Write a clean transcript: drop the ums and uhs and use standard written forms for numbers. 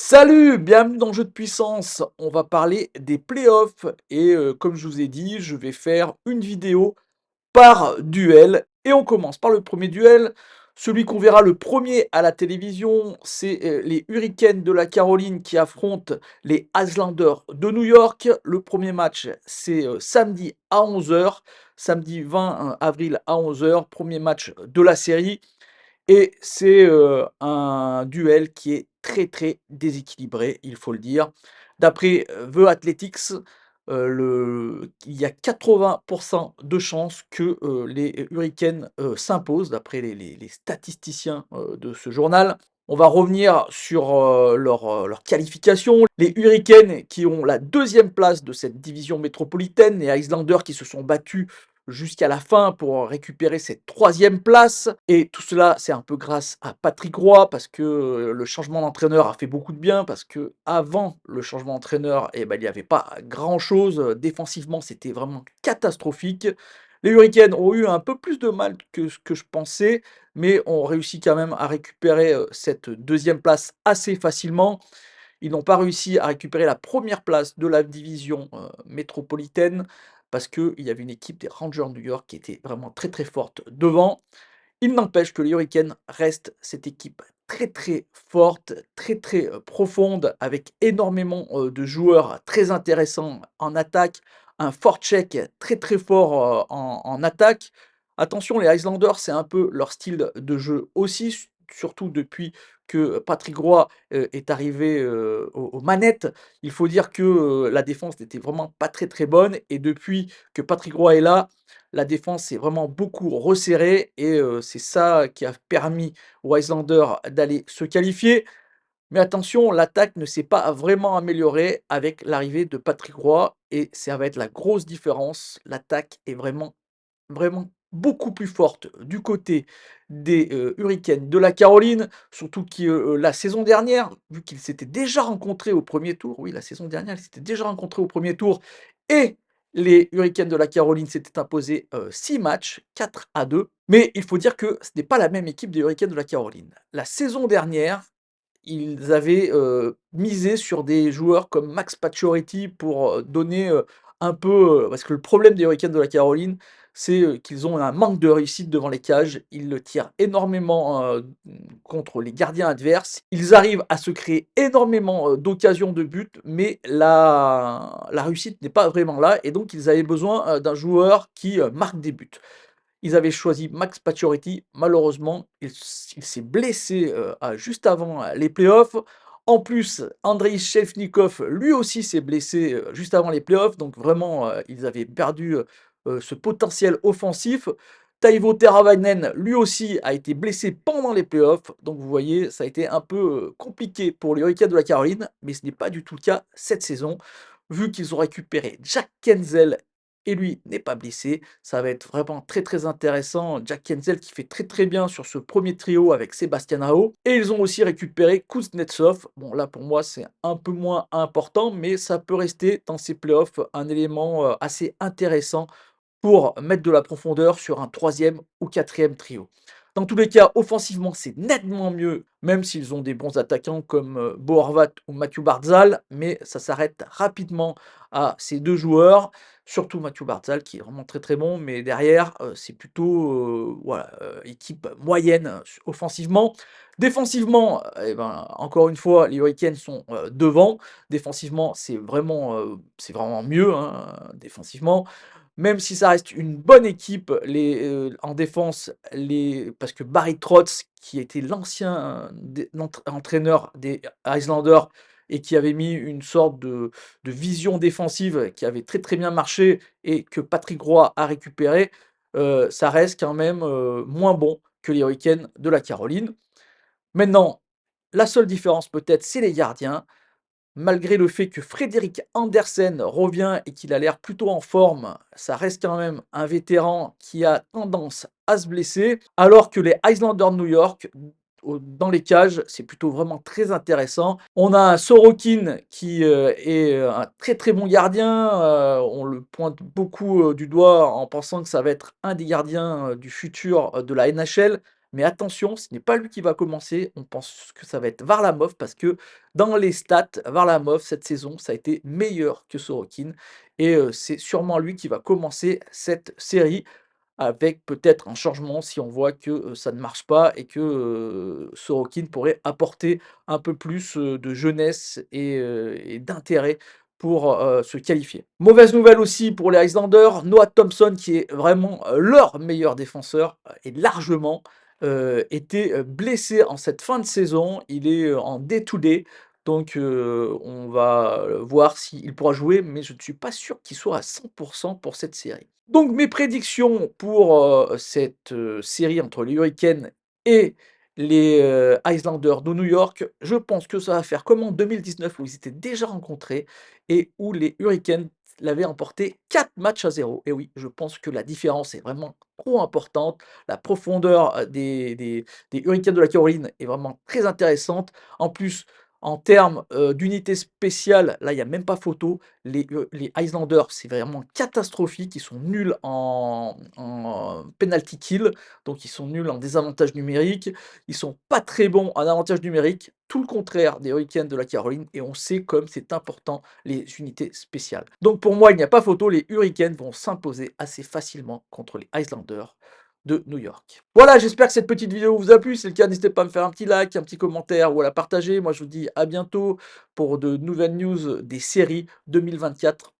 Salut, bienvenue dans Jeu de puissance. On va parler des playoffs et comme je vous ai dit, je vais faire une vidéo par duel. Et on commence par le premier duel. Celui qu'on verra le premier à la télévision, c'est les Hurricanes de la Caroline qui affrontent les Islanders de New York. Le premier match, c'est samedi à 11 h, samedi 20 avril à 11 h, premier match de la série. Et c'est, un duel qui est très, très déséquilibré, il faut le dire. D'après, The Athletics, il y a 80 de chances que, les Hurricanes, s'imposent d'après les statisticiens, de ce journal. On va revenir sur, leur qualification. Les Hurricanes qui ont la deuxième place de cette division métropolitaine, les Islanders qui se sont battus jusqu'à la fin pour récupérer cette troisième place. Et tout cela, c'est un peu grâce à Patrick Roy, parce que le changement d'entraîneur a fait beaucoup de bien, parce que avant le changement d'entraîneur, eh ben, il n'y avait pas grand-chose. Défensivement, c'était vraiment catastrophique. Les Hurricanes ont eu un peu plus de mal que ce que je pensais, mais ont réussi quand même à récupérer cette deuxième place assez facilement. Ils n'ont pas réussi à récupérer la première place de la division, métropolitaine parce qu'il y avait une équipe des Rangers de New York qui était vraiment très, très forte devant. Il n'empêche que les Hurricanes restent cette équipe très, très forte, très, très, profonde avec énormément, de joueurs très intéressants en attaque, un forecheck très, très fort, en attaque. Attention, les Islanders, c'est un peu leur style de jeu aussi, surtout depuis que Patrick Roy, est arrivé, aux manettes. Il faut dire que, la défense n'était vraiment pas très, très bonne et depuis que Patrick Roy est là, la défense s'est vraiment beaucoup resserrée et c'est ça qui a permis aux Islanders d'aller se qualifier. Mais attention, l'attaque ne s'est pas vraiment améliorée avec l'arrivée de Patrick Roy et ça va être la grosse différence. L'attaque est vraiment beaucoup plus forte du côté des, Hurricanes de la Caroline, surtout que, la saison dernière, vu qu'ils s'étaient déjà rencontrés au premier tour, oui, la saison dernière, ils s'étaient déjà rencontrés au premier tour et les Hurricanes de la Caroline s'étaient imposés, 6 matchs, 4-2. Mais il faut dire que ce n'est pas la même équipe des Hurricanes de la Caroline. La saison dernière, ils avaient, misé sur des joueurs comme Max Pacioretty pour, donner, un peu, parce que le problème des Hurricanes de la Caroline, c'est, qu'ils ont un manque de réussite devant les cages. Ils le tirent énormément, contre les gardiens adverses. Ils arrivent à se créer énormément, d'occasions de but, mais la réussite n'est pas vraiment là et donc ils avaient besoin, d'un joueur qui, marque des buts. Ils avaient choisi Max Pacioretty. Malheureusement, il s'est blessé, juste avant, les playoffs. En plus, Andrei Shevchenko, lui aussi s'est blessé, juste avant les playoffs. Donc vraiment, ils avaient perdu, ce potentiel offensif. Teuvo Teravainen, lui aussi, a été blessé pendant les playoffs. Donc vous voyez, ça a été un peu, compliqué pour les Hurricanes de la Caroline, mais ce n'est pas du tout le cas cette saison. Vu qu'ils ont récupéré Jack Kensel et lui n'est pas blessé. Ça va être vraiment très, très intéressant. Jack Kensel qui fait très, très bien sur ce premier trio avec Sébastien Aho et ils ont aussi récupéré Kuznetsov. Bon là pour moi c'est un peu moins important, mais ça peut rester dans ces playoffs un élément, assez intéressant pour mettre de la profondeur sur un troisième ou quatrième trio. Dans tous les cas, offensivement, c'est nettement mieux, même s'ils ont des bons attaquants comme Bo Horvat ou Mathieu Barzal, mais ça s'arrête rapidement à ces deux joueurs, surtout Mathieu Barzal qui est vraiment très très bon, mais derrière, c'est plutôt voilà, équipe moyenne offensivement. Défensivement, eh ben, encore une fois, les Hurricanes sont devant. Défensivement, c'est vraiment mieux hein, défensivement. Même si ça reste une bonne équipe, en défense, parce que Barry Trotz, qui était l'ancien entraîneur des Islanders et qui avait mis une sorte de vision défensive qui avait très, très bien marché et que Patrick Roy a récupéré, ça reste quand même, moins bon que les Hurricanes de la Caroline. Maintenant, la seule différence peut-être, c'est les gardiens. Malgré le fait que Frédéric Andersen revient et qu'il a l'air plutôt en forme, ça reste quand même un vétéran qui a tendance à se blesser, alors que les Islanders de New York, dans les cages, c'est plutôt vraiment très intéressant. On a un Sorokin qui est un très très bon gardien, on le pointe beaucoup du doigt en pensant que ça va être un des gardiens du futur de la NHL. Mais attention, ce n'est pas lui qui va commencer. On pense que ça va être Varlamov parce que dans les stats, Varlamov, cette saison, ça a été meilleur que Sorokin. Et c'est sûrement lui qui va commencer cette série avec peut-être un changement si on voit que ça ne marche pas et que Sorokin pourrait apporter un peu plus de jeunesse et d'intérêt pour se qualifier. Mauvaise nouvelle aussi pour les Islanders, Noah Thompson, qui est vraiment leur meilleur défenseur, et largement, était blessé en cette fin de saison. Il est en day-to-day. Donc, on va voir s'il pourra jouer, mais je ne suis pas sûr qu'il soit à 100% pour cette série. Donc, mes prédictions pour cette série entre les Hurricanes et les Islanders de New York, je pense que ça va faire comme en 2019 où ils étaient déjà rencontrés et où les Hurricanes l'avaient emporté 4 matchs à 0. Et oui, je pense que la différence est vraiment trop importante. La profondeur des Hurricanes de la Caroline est vraiment très intéressante. En plus, en termes d'unité spéciale, là, il n'y a même pas photo. Les Islanders, c'est vraiment catastrophique. Ils sont nuls en penalty kill, donc ils sont nuls en désavantage numérique. Ils sont pas très bons en avantage numérique, tout le contraire des Hurricanes de la Caroline, et on sait comme c'est important les unités spéciales. Donc pour moi, il n'y a pas photo, les Hurricanes vont s'imposer assez facilement contre les Islanders de New York. Voilà, j'espère que cette petite vidéo vous a plu. Si c'est le cas, n'hésitez pas à me faire un petit like, un petit commentaire ou à la partager. Moi, je vous dis à bientôt pour de nouvelles news des séries 2024.